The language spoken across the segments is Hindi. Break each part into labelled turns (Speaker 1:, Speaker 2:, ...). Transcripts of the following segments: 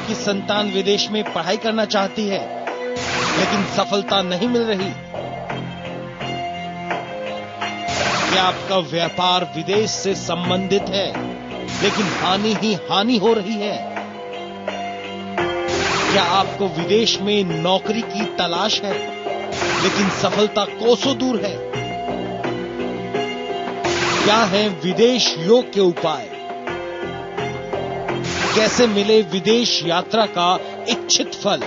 Speaker 1: आपकी संतान विदेश में पढ़ाई करना चाहती है लेकिन सफलता नहीं मिल रही? क्या आपका व्यापार विदेश से संबंधित है लेकिन हानि ही हानि हो रही है? क्या आपको विदेश में नौकरी की तलाश है लेकिन सफलता कोसों दूर है? क्या है विदेश योग के उपाय? कैसे मिले विदेश यात्रा का इच्छित फल?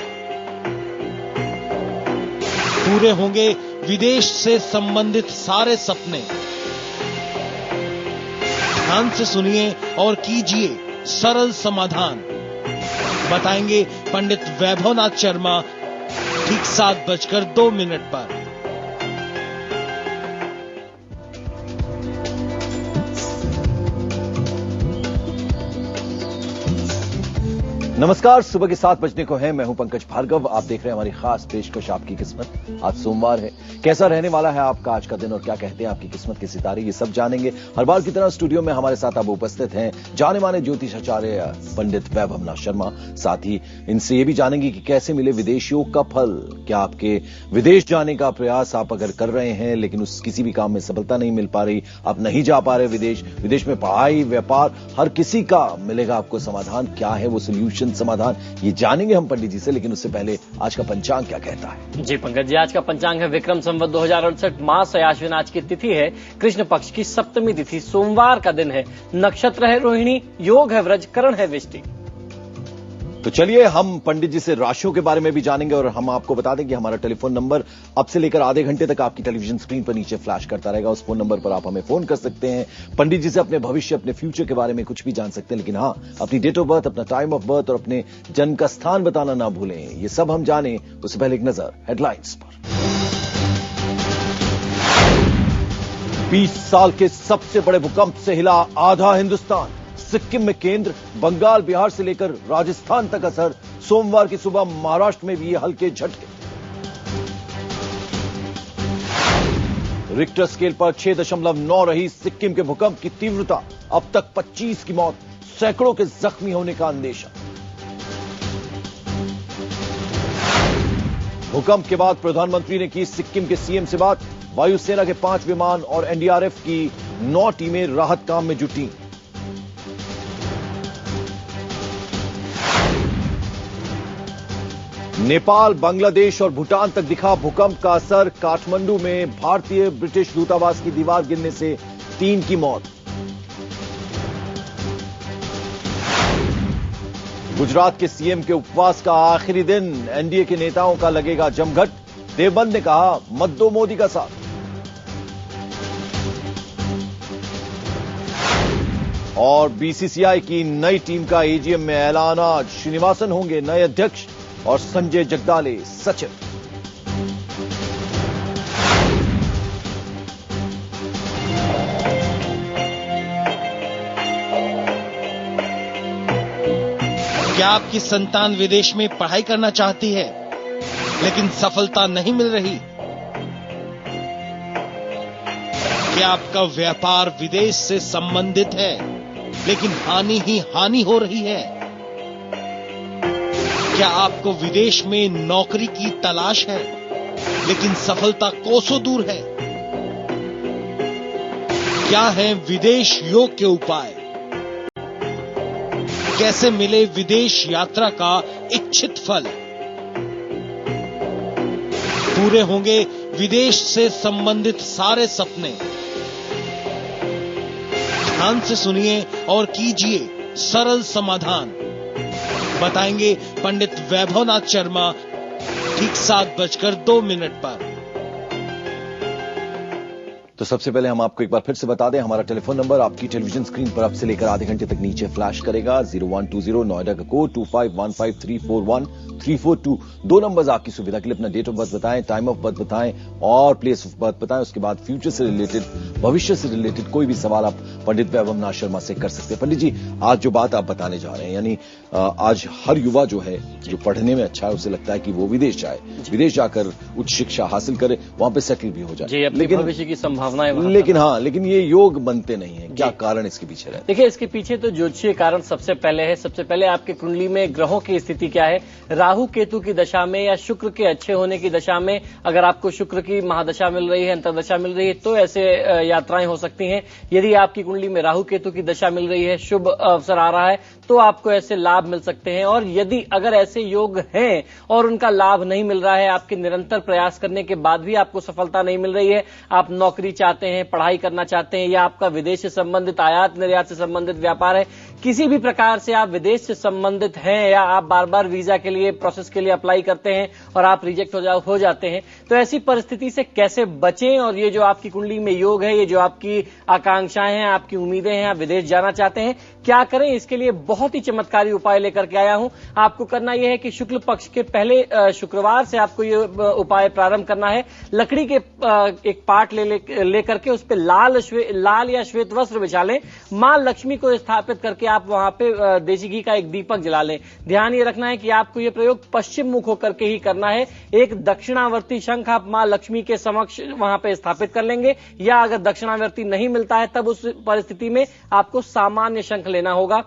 Speaker 1: पूरे होंगे विदेश से संबंधित सारे सपने? ध्यान से सुनिए और कीजिए सरल समाधान। बताएंगे पंडित वैभवनाथ शर्मा ठीक 7:02 पर।
Speaker 2: नमस्कार, सुबह के 7 बजने को है। मैं हूं पंकज भार्गव। आप देख रहे हैं हमारी खास पेशकश आपकी किस्मत। आज सोमवार है। कैसा रहने वाला है आपका आज का दिन और क्या कहते हैं आपकी किस्मत के सितारे, ये सब जानेंगे। हर बार की तरह स्टूडियो में हमारे साथ अब उपस्थित हैं जाने माने ज्योतिषाचार्य पंडित वैभवनाथ शर्मा। साथ ही इनसे ये भी जानेंगे कि कैसे मिले विदेश योग का फल। क्या आपके विदेश जाने का प्रयास आप अगर कर रहे हैं लेकिन उस किसी भी काम में सफलता नहीं मिल पा रही, आप नहीं जा पा रहे विदेश में पढ़ाई व्यापार हर किसी का मिलेगा आपको समाधान। क्या है वो सोल्यूशन समाधान, ये जानेंगे हम पंडित जी से। लेकिन उससे पहले आज का पंचांग क्या कहता है?
Speaker 3: जी पंकज जी, आज का पंचांग है विक्रम संवत 2068 मास अश्विन। आज की तिथि है कृष्ण पक्ष की सप्तमी तिथि, सोमवार का दिन है। नक्षत्र है रोहिणी, योग है वृज, करण है विष्टि।
Speaker 2: तो चलिए हम पंडित जी से राशियों के बारे में भी जानेंगे और हम आपको बता दें कि हमारा टेलीफोन नंबर अब से लेकर आधे घंटे तक आपकी टेलीविजन स्क्रीन पर नीचे फ्लैश करता रहेगा। उस फोन नंबर पर आप हमें फोन कर सकते हैं। पंडित जी से अपने भविष्य अपने फ्यूचर के बारे में कुछ भी जान सकते हैं, लेकिन हाँ, अपनी डेट ऑफ बर्थ, अपना टाइम ऑफ बर्थ और अपने जन्म का स्थान बताना ना भूलें। ये सब हम जाने उससे पहले एक नजर हेडलाइंस पर। 20 साल के सबसे बड़े भूकंप से हिला आधा हिंदुस्तान। सिक्किम में केंद्र, बंगाल बिहार से लेकर राजस्थान तक असर। सोमवार की सुबह महाराष्ट्र में भी हल्के झटके। रिक्टर स्केल पर 6.9 रही सिक्किम के भूकंप की तीव्रता। अब तक 25 की मौत, सैकड़ों के जख्मी होने का अंदेशा। भूकंप के बाद प्रधानमंत्री ने की सिक्किम के सीएम से बात। वायुसेना के 5 विमान और एनडीआरएफ की 9 टीमें राहत काम में जुटी। नेपाल, बांग्लादेश और भूटान तक दिखा भूकंप का असर। काठमांडू में भारतीय ब्रिटिश दूतावास की दीवार गिरने से 3 की मौत। गुजरात के सीएम के उपवास का आखिरी दिन, एनडीए के नेताओं का लगेगा जमघट। देवबंद ने कहा मत दो मोदी का साथ। और बीसीसीआई की नई टीम का एजीएम में ऐलान आज। श्रीनिवासन होंगे नए अध्यक्ष और संजय जगदाले सचिव।
Speaker 1: क्या आपकी संतान विदेश में पढ़ाई करना चाहती है लेकिन सफलता नहीं मिल रही? क्या आपका व्यापार विदेश से संबंधित है लेकिन हानि ही हानि हो रही है? क्या आपको विदेश में नौकरी की तलाश है लेकिन सफलता कोसों दूर है? क्या है विदेश योग के उपाय? कैसे मिले विदेश यात्रा का इच्छित फल? पूरे होंगे विदेश से संबंधित सारे सपने? ध्यान से सुनिए और कीजिए सरल समाधान। बताएंगे पंडित वैभवनाथ शर्मा ठीक 7:02 पर।
Speaker 2: तो सबसे पहले हम आपको एक बार फिर से बता दें, हमारा टेलीफोन नंबर आपकी टेलीविजन स्क्रीन पर अब से लेकर आधे घंटे तक नीचे फ्लैश करेगा। 0120 नोएडा का कोड 2515341342। 2 नंबर्स आपकी सुविधा के लिए। अपना डेट ऑफ बर्थ बताएं, टाइम ऑफ बर्थ बताएं और प्लेस ऑफ बर्थ बताएं। उसके बाद फ्यूचर से रिलेटेड, भविष्य से रिलेटेड कोई भी सवाल आप पंडित वैभवनाथ शर्मा से कर सकते हैं। पंडित जी, आज जो बात आप बताने जा रहे हैं, यानी आज हर युवा जो है, जो पढ़ने में अच्छा है, उसे लगता है कि वो विदेश जाए, विदेश जाकर उच्च शिक्षा हासिल करे, वहां पर सेटल भी हो जाए,
Speaker 3: लेकिन भविष्य की संभावनाएं वहां
Speaker 2: लेकिन ये योग बनते नहीं है, क्या कारण इसके पीछे रहता है?
Speaker 3: देखिए, इसके पीछे तो ज्योतिषीय कारण सबसे पहले है। सबसे पहले आपकी कुंडली में ग्रहों की स्थिति क्या है। राहु केतु की दशा में या शुक्र के अच्छे होने की दशा में अगर आपको शुक्र की महादशा मिल रही है, अंतर्दशा मिल रही है, तो ऐसे यात्राएं हो सकती हैं। यदि आपकी कुंडली में राहु केतु की दशा मिल रही है, शुभ अवसर आ रहा है, तो आपको ऐसे लाभ मिल सकते हैं। और यदि अगर ऐसे योग हैं और उनका लाभ नहीं मिल रहा है, आपके निरंतर प्रयास करने के बाद भी आपको सफलता नहीं मिल रही है, आप नौकरी चाहते हैं, पढ़ाई करना चाहते हैं, या आपका विदेश से संबंधित आयात निर्यात से संबंधित व्यापार है, किसी भी प्रकार से आप विदेश से संबंधित हैं, या आप बार बार वीजा के लिए प्रोसेस के लिए अप्लाई करते हैं और आप रिजेक्ट हो जाते हैं, तो ऐसी परिस्थिति से कैसे बचें। और ये जो आपकी कुंडली में योग है, ये जो आपकी आकांक्षाएं हैं, आपकी उम्मीदें हैं, आप विदेश जाना चाहते हैं, क्या करें, इसके लिए बहुत ही चमत्कारी उपाय लेकर के आया हूं। आपको करना यह है कि शुक्ल पक्ष के पहले शुक्रवार से आपको ये उपाय प्रारंभ करना है। लकड़ी के एक पाट लेकर के उस पर लाल या श्वेत वस्त्र बिछा लें। मां लक्ष्मी को स्थापित करके आप वहां पे देसी घी का एक दीपक जला लें। ध्यान ये रखना है कि आपको ये प्रयोग पश्चिम मुख होकर के ही करना है। एक दक्षिणावर्ती शंख आप मां लक्ष्मी के समक्ष वहां पे स्थापित कर लेंगे, या अगर दक्षिणावर्ती नहीं मिलता है तब उस परिस्थिति में आपको सामान्य शंख लेना होगा।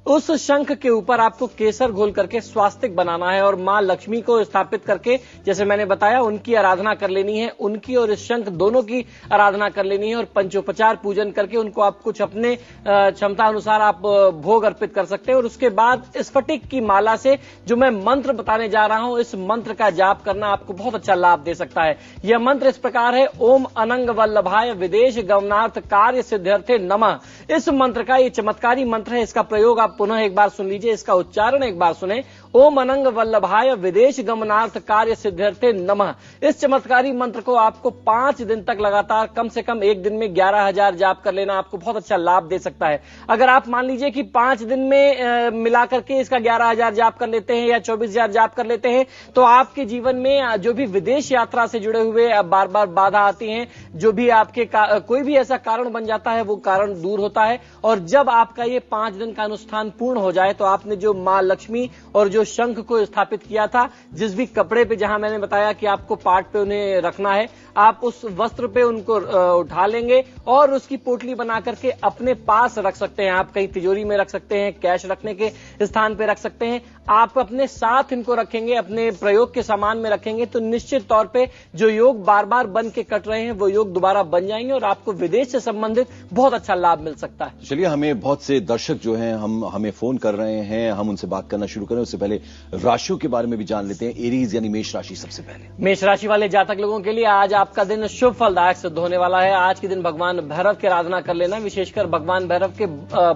Speaker 3: उस शंख के ऊपर आपको केसर घोल करके स्वास्तिक बनाना है और मां लक्ष्मी को स्थापित करके, जैसे मैंने बताया, उनकी आराधना कर लेनी है। उनकी और इस शंख दोनों की आराधना कर लेनी है और पंचोपचार पूजन करके उनको आप कुछ अपने क्षमता अनुसार आप भोग अर्पित कर सकते हैं। और उसके बाद स्फटिक की माला से जो मैं मंत्र बताने जा रहा हूं, इस मंत्र का जाप करना आपको बहुत अच्छा लाभ दे सकता है। यह मंत्र इस प्रकार है: ओम अनंग वल्लभाय विदेश गमनार्थ कार्य सिद्ध्यर्थे नमः। इस मंत्र का, ये चमत्कारी मंत्र है, इसका प्रयोग आप पुनः एक बार सुन लीजिए, इसका उच्चारण एक बार सुने। ओम अनंग वल्लभाय विदेश गमनार्थ कार्य सिद्ध्यर्थे नमः। इस चमत्कारी मंत्र को आपको 5 दिन तक लगातार, कम से कम एक दिन में 11,000 जाप कर लेना आपको बहुत अच्छा लाभ दे सकता है। अगर आप मान लीजिए कि 5 दिन में मिलाकर के इसका 11,000 जाप कर लेते हैं या 24,000 जाप कर लेते हैं, तो आपके जीवन में जो भी विदेश यात्रा से जुड़े हुए बार बार बाधा आती हैं, जो भी आपके कोई भी ऐसा कारण बन जाता है, वो कारण दूर होता है। और जब आपका ये 5 दिन का अनुष्ठान पूर्ण हो जाए, तो आपने जो मां लक्ष्मी और जो शंख को स्थापित किया था, जिस भी कपड़े पे, जहां मैंने बताया कि आपको पाट पे उन्हें रखना है, आप उस वस्त्र पे उनको उठा लेंगे और उसकी पोटली बना करके अपने पास रख सकते हैं। आप कहीं तिजोरी में रख सकते हैं, कैश रखने के स्थान पे रख सकते हैं। आप अपने साथ इनको रखेंगे, अपने प्रयोग के सामान में रखेंगे, तो निश्चित तौर पे जो योग बार बार बन के कट रहे हैं, वो योग दोबारा बन जाएंगे और आपको विदेश से संबंधित बहुत अच्छा लाभ मिल सकता है।
Speaker 2: चलिए, हमें बहुत से दर्शक जो हैं हमें फोन कर रहे हैं, हम उनसे बात करना शुरू करें। उससे पहले राशियों के बारे में भी जान लेते हैं। एरीज यानी मेष राशि सबसे पहले।
Speaker 3: मेष राशि वाले जातक लोगों के लिए आज आपका दिन शुभ फलदायक सिद्ध होने वाला है। आज के दिन भगवान भैरव की आराधना कर लेना, विशेषकर भगवान भैरव के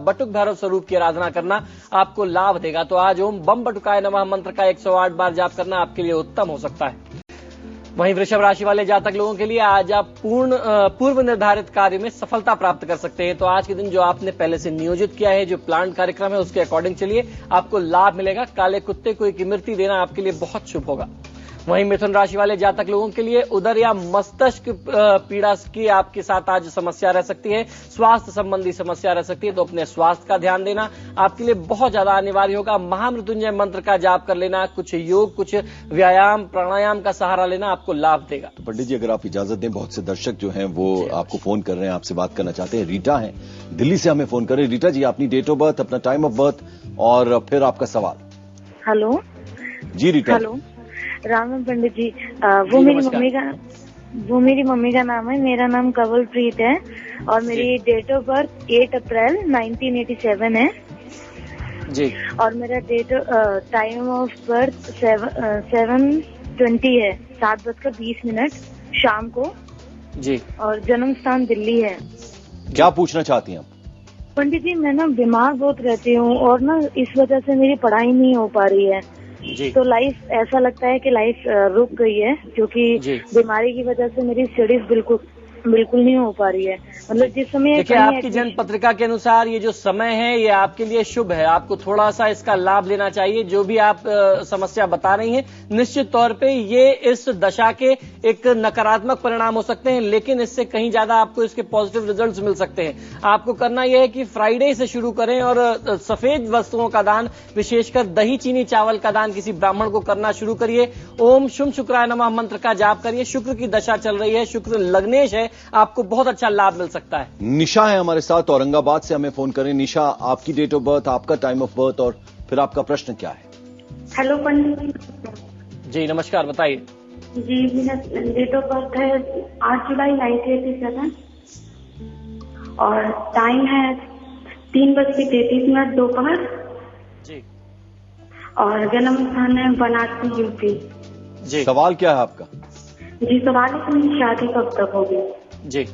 Speaker 3: बटुक भैरव स्वरूप की आराधना करना आपको लाभ देगा। तो आज ओम बम बटुकाय नमः मंत्र का 108 बार जाप करना आपके लिए उत्तम हो सकता है। वहीं वृषभ राशि वाले जातक लोगों के लिए आज आप पूर्व निर्धारित कार्य में सफलता प्राप्त कर सकते हैं। तो आज के दिन जो आपने पहले से नियोजित किया है, जो प्लान कार्यक्रम है, उसके अकॉर्डिंग चलिए, आपको लाभ मिलेगा। काले कुत्ते को एक इमरती देना आपके लिए बहुत शुभ होगा। वहीं मिथुन राशि वाले जातक लोगों के लिए उदर या मस्तिष्क पीड़ा की आपके साथ आज समस्या रह सकती है, स्वास्थ्य संबंधी समस्या रह सकती है, तो अपने स्वास्थ्य का ध्यान देना आपके लिए बहुत ज्यादा अनिवार्य होगा। महामृत्युंजय मंत्र का जाप कर लेना, कुछ योग, कुछ व्यायाम, प्राणायाम का सहारा लेना आपको लाभ देगा।
Speaker 2: तो पंडित जी, अगर आप इजाजत दें, बहुत से दर्शक जो हैं वो आपको फोन कर रहे हैं, आपसे बात करना चाहते हैं। रीटा है दिल्ली से, हमें फोन कर रहे हैं। रीटा जी, अपनी डेट ऑफ बर्थ, अपना टाइम ऑफ बर्थ और फिर आपका सवाल।
Speaker 4: हेलो
Speaker 2: जी रीटा।
Speaker 4: हेलो, राम पंडित जी। वो मेरी मम्मी का नाम है, मेरा नाम कवलप्रीत है और मेरी डेट ऑफ बर्थ 8 अप्रैल 1987 है
Speaker 3: जी।
Speaker 4: और मेरा टाइम ऑफ बर्थ 7:20 है, 7:20 शाम को जी। और जन्म स्थान दिल्ली है।
Speaker 2: क्या पूछना चाहती हैं आप?
Speaker 4: पंडित जी, मैं ना बीमार बहुत रहती हूँ और ना इस वजह से मेरी पढ़ाई नहीं हो पा रही है जी। तो लाइफ, ऐसा लगता है कि लाइफ रुक गई है, क्योंकि बीमारी की वजह से मेरी स्टडीज बिल्कुल नहीं हो पा रही है। मतलब जिस समय,
Speaker 3: देखिए, आपकी जन्म पत्रिका के अनुसार ये जो समय है, ये आपके लिए शुभ है। आपको थोड़ा सा इसका लाभ लेना चाहिए। जो भी आप समस्या बता रही हैं, निश्चित तौर पे ये इस दशा के एक नकारात्मक परिणाम हो सकते हैं, लेकिन इससे कहीं ज्यादा आपको इसके पॉजिटिव रिजल्ट्स मिल सकते हैं। आपको करना यह है कि फ्राइडे से शुरू करें और सफेद वस्तुओं का दान, विशेषकर दही चीनी चावल का दान किसी ब्राह्मण को करना शुरू करिए। ओम शुम शुक्राय नमः मंत्र का जाप करिए। शुक्र की दशा चल रही है, शुक्र लग्नेश है, आपको बहुत अच्छा लाभ मिल सकता है।
Speaker 2: निशा है हमारे साथ, औरंगाबाद से हमें फोन करें। निशा, आपकी डेट ऑफ बर्थ, आपका टाइम ऑफ बर्थ और फिर आपका प्रश्न क्या है?
Speaker 4: हेलो पंडित
Speaker 3: जी नमस्कार, बताइए।
Speaker 4: जी, मेरा डेट ऑफ बर्थ है 8 जुलाई 1987 और टाइम है 3:33 दोपहर
Speaker 3: जी।
Speaker 4: और जन्म स्थान है बनारसी यूपी।
Speaker 3: जी,
Speaker 2: सवाल क्या है आपका?
Speaker 4: जी, सवाल है कि मेरी शादी कब तक होगी?
Speaker 3: जी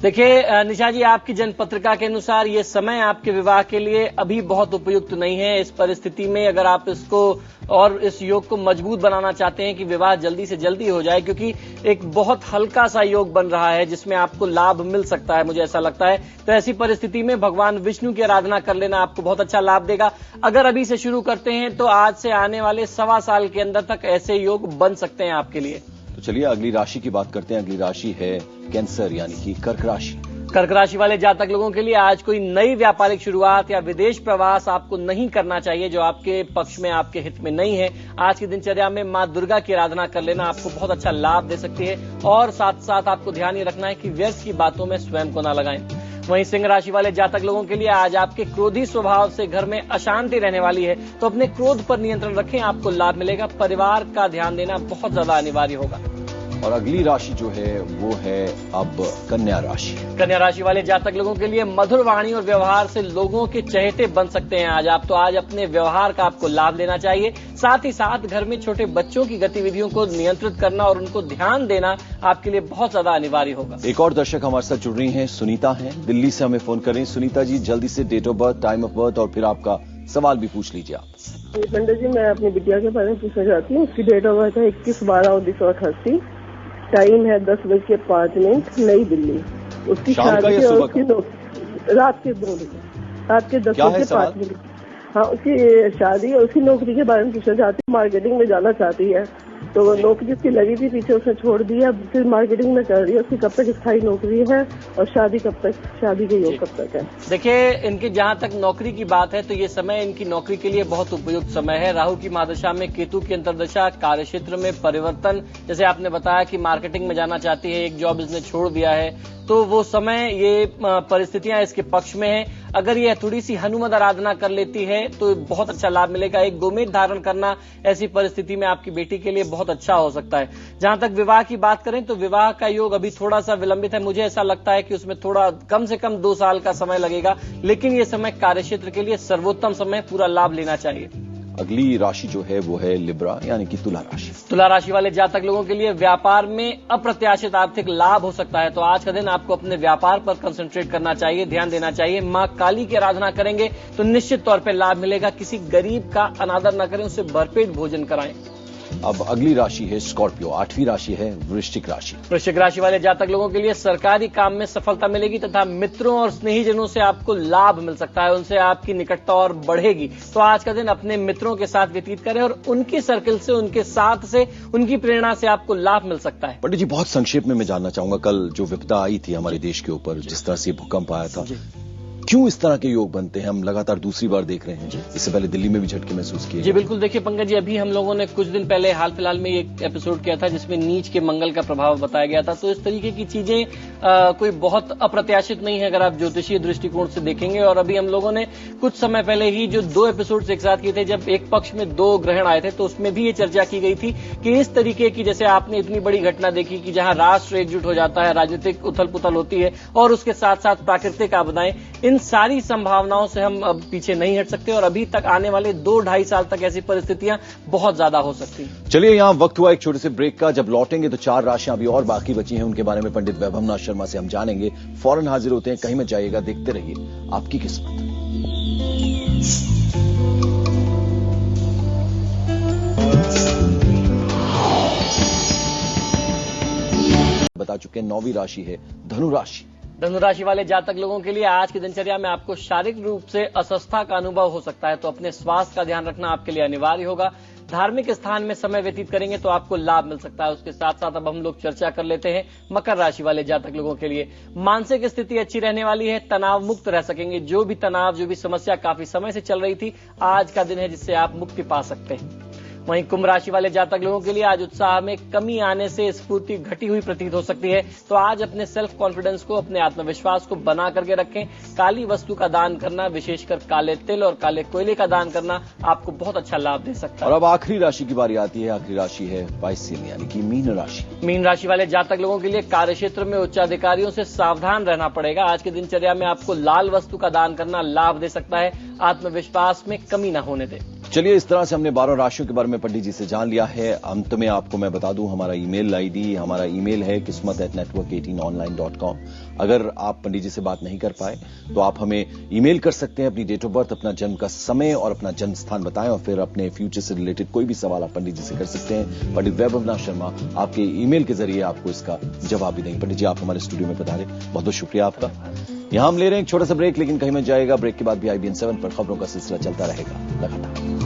Speaker 3: देखिए निशा जी, आपकी जन्म पत्रिका के अनुसार ये समय आपके विवाह के लिए अभी बहुत उपयुक्त नहीं है। इस परिस्थिति में अगर आप इसको और इस योग को मजबूत बनाना चाहते हैं कि विवाह जल्दी से जल्दी हो जाए, क्योंकि एक बहुत हल्का सा योग बन रहा है जिसमें आपको लाभ मिल सकता है, मुझे ऐसा लगता है। तो ऐसी परिस्थिति में भगवान विष्णु की आराधना कर लेना आपको बहुत अच्छा लाभ देगा। अगर अभी से शुरू करते हैं तो आज से आने वाले 1.25 साल के अंदर तक ऐसे योग बन सकते हैं आपके लिए।
Speaker 2: तो चलिए अगली राशि की बात करते हैं। अगली राशि है कैंसर यानी कि कर्क राशि।
Speaker 3: कर्क राशि वाले जातक लोगों के लिए आज कोई नई व्यापारिक शुरुआत या विदेश प्रवास आपको नहीं करना चाहिए जो आपके पक्ष में, आपके हित में नहीं है। आज की दिनचर्या में मां दुर्गा की आराधना कर लेना आपको बहुत अच्छा लाभ दे सकती है और साथ साथ आपको ध्यान ये रखना है कि व्यर्थ की बातों में स्वयं को ना लगाएं। वहीं सिंह राशि वाले जातक लोगों के लिए आज आपके क्रोधी स्वभाव से घर में अशांति रहने वाली है, तो अपने क्रोध पर नियंत्रण रखें, आपको लाभ मिलेगा। परिवार का ध्यान देना बहुत ज्यादा अनिवार्य होगा।
Speaker 2: और अगली राशि जो है वो है अब कन्या राशि।
Speaker 3: कन्या राशि वाले जातक लोगों के लिए मधुर वाणी और व्यवहार से लोगों के चहेते बन सकते हैं आज आप। तो आज अपने व्यवहार का आपको लाभ लेना चाहिए। साथ ही साथ घर में छोटे बच्चों की गतिविधियों को नियंत्रित करना और उनको ध्यान देना आपके लिए बहुत ज्यादा अनिवार्य होगा।
Speaker 2: एक और दर्शक हमारे साथ जुड़ रही हैं, सुनीता हैं, दिल्ली से हमें फोन कर रही हैं। सुनीता जी, जल्दी से date of birth, time of birth और फिर आपका सवाल भी पूछ लीजिए आप।
Speaker 5: पंडित जी, मैं अपनी बिटिया के बारे में पूछना चाहती हूँ। उसकी डेट ऑफ बर्थ है 21/12/1988, टाइम है 10:05, नई दिल्ली। उसकी शादी है और उसकी रात के 2 बजे, रात के 10:05। हाँ, उसकी शादी और उसकी नौकरी के बारे में पूछना चाहती हूँ। मार्केटिंग में जाना चाहती है, तो वो नौकरी उसकी लगी थी, पीछे उसने छोड़ दिया, फिर मार्केटिंग में कर रही है। उसकी कब तक स्थायी नौकरी है और शादी कब तक, शादी के योग कब तक है?
Speaker 3: देखिए, इनकी जहां तक नौकरी की बात है तो ये समय इनकी नौकरी के लिए बहुत उपयुक्त समय है। राहु की महादशा में केतु की अंतर्दशा, कार्यक्षेत्र में परिवर्तन, जैसे आपने बताया कि मार्केटिंग में जाना चाहती है, एक जॉब इसने छोड़ दिया है, तो वो समय, ये परिस्थितियां इसके पक्ष में है। अगर ये थोड़ी सी हनुमत आराधना कर लेती है तो बहुत अच्छा लाभ मिलेगा। एक गोमेद धारण करना ऐसी परिस्थिति में आपकी बेटी के लिए बहुत अच्छा हो सकता है। जहां तक विवाह की बात करें तो विवाह का योग अभी थोड़ा सा विलंबित है। मुझे ऐसा लगता है कि उसमें थोड़ा कम से कम 2 साल का समय लगेगा, लेकिन ये समय कार्यक्षेत्र के लिए सर्वोत्तम समय, पूरा लाभ लेना चाहिए।
Speaker 2: अगली राशि जो है वो है लिब्रा यानी कि तुला राशि।
Speaker 3: तुला राशि वाले जातक लोगों के लिए व्यापार में अप्रत्याशित आर्थिक लाभ हो सकता है। तो आज का दिन आपको अपने व्यापार पर कंसंट्रेट करना चाहिए, ध्यान देना चाहिए। मां काली की आराधना करेंगे तो निश्चित तौर पर लाभ मिलेगा। किसी गरीब का अनादर न करें, उससे भरपेट भोजन कराएं।
Speaker 2: अब अगली राशि है स्कॉर्पियो, 8वीं राशि है वृश्चिक राशि।
Speaker 3: वृश्चिक राशि वाले जातक लोगों के लिए सरकारी काम में सफलता मिलेगी तथा मित्रों और स्नेहीजनों से आपको लाभ मिल सकता है, उनसे आपकी निकटता और बढ़ेगी। तो आज का दिन अपने मित्रों के साथ व्यतीत करें और उनकी सर्किल से, उनके साथ से, उनकी प्रेरणा से आपको लाभ मिल सकता है।
Speaker 2: पंडित जी, बहुत संक्षेप में मैं जानना चाहूंगा, कल जो विपदा आई थी हमारे देश के ऊपर, जिस तरह से भूकंप आया था, क्यों इस तरह के योग बनते हैं? हम लगातार दूसरी बार देख रहे हैं। इससे पहले दिल्ली में भी झटके महसूस किए।
Speaker 3: जी बिल्कुल, देखिए पंकज जी, अभी हम लोगों ने कुछ दिन पहले हाल फिलहाल में एक एपिसोड किया था जिसमें नीच के मंगल का प्रभाव बताया गया था। तो इस तरीके की चीजें कोई बहुत अप्रत्याशित नहीं है अगर आप ज्योतिषीय दृष्टिकोण से देखेंगे। और अभी हम लोगों ने कुछ समय पहले ही जो 2 एपिसोड एक साथ किए थे, जब एक पक्ष में 2 ग्रहण आए थे, तो उसमें भी ये चर्चा की गई थी कि इस तरीके की, जैसे आपने इतनी बड़ी घटना देखी कि जहां राष्ट्र एकजुट हो जाता है, राजनीतिक उथल पुथल होती है और उसके साथ साथ प्राकृतिक आपदाएं, इन सारी संभावनाओं से हम अब पीछे नहीं हट सकते और अभी तक आने वाले 2-2.5 साल तक ऐसी परिस्थितियां बहुत ज्यादा हो सकती हैं।
Speaker 2: चलिए, यहां वक्त हुआ एक छोटे से ब्रेक का। जब लौटेंगे तो 4 राशियां अभी और बाकी बची हैं, उनके बारे में पंडित वैभवनाथ शर्मा से हम जानेंगे। फौरन हाजिर होते हैं, कहीं मत जाइएगा, देखते रहिए आपकी किस्मत। बता चुके हैं 9वीं राशि है धनु राशि।
Speaker 3: धनु राशि वाले जातक लोगों के लिए आज की दिनचर्या में आपको शारीरिक रूप से अस्वस्थता का अनुभव हो सकता है, तो अपने स्वास्थ्य का ध्यान रखना आपके लिए अनिवार्य होगा। धार्मिक स्थान में समय व्यतीत करेंगे तो आपको लाभ मिल सकता है। उसके साथ साथ अब हम लोग चर्चा कर लेते हैं मकर राशि वाले जातक लोगों के लिए। मानसिक स्थिति अच्छी रहने वाली है, तनाव मुक्त रह सकेंगे। जो भी तनाव, जो भी समस्या काफी समय से चल रही थी, आज का दिन है जिससे आप मुक्ति पा सकते हैं। वहीं कुंभ राशि वाले जातक लोगों के लिए आज उत्साह में कमी आने से स्फूर्ति घटी हुई प्रतीत हो सकती है, तो आज अपने सेल्फ कॉन्फिडेंस को, अपने आत्मविश्वास को बना करके रखें। काली वस्तु का दान करना, विशेषकर काले तिल और काले कोयले का दान करना आपको बहुत अच्छा लाभ दे सकता है।
Speaker 2: और अब आखिरी राशि की बारी आती है। आखिरी राशि है पाइसियन यानी कि मीन राशि।
Speaker 3: मीन राशि वाले जातक लोगों के लिए कार्य क्षेत्र में उच्चाधिकारियों से सावधान रहना पड़ेगा। आज की दिनचर्या में आपको लाल वस्तु का दान करना लाभ दे सकता है। आत्मविश्वास में कमी न होने दें।
Speaker 2: चलिए, इस तरह से हमने 12 राशियों के बारे में पंडित जी से जान लिया है। अंत में आपको मैं बता दूं, हमारा ईमेल आईडी, हमारा ईमेल है kismat@network18online.com। अगर आप पंडित जी से बात नहीं कर पाए तो आप हमें ईमेल कर सकते हैं। अपनी डेट ऑफ बर्थ, अपना जन्म का समय और अपना जन्म स्थान बताएं और फिर अपने फ्यूचर से रिलेटेड कोई भी सवाल आप पंडित जी से कर सकते हैं। पंडित वैभवनाथ शर्मा आपके ईमेल के जरिए आपको इसका जवाब भी देंगे। पंडित जी, आप हमारे स्टूडियो में पधारे, बहुत बहुत शुक्रिया आपका। यहां हम ले रहे हैं एक छोटा सा ब्रेक, लेकिन कहीं मत जाएगा। ब्रेक के बाद भी IBN 7 पर खबरों का सिलसिला चलता रहेगा लगातार।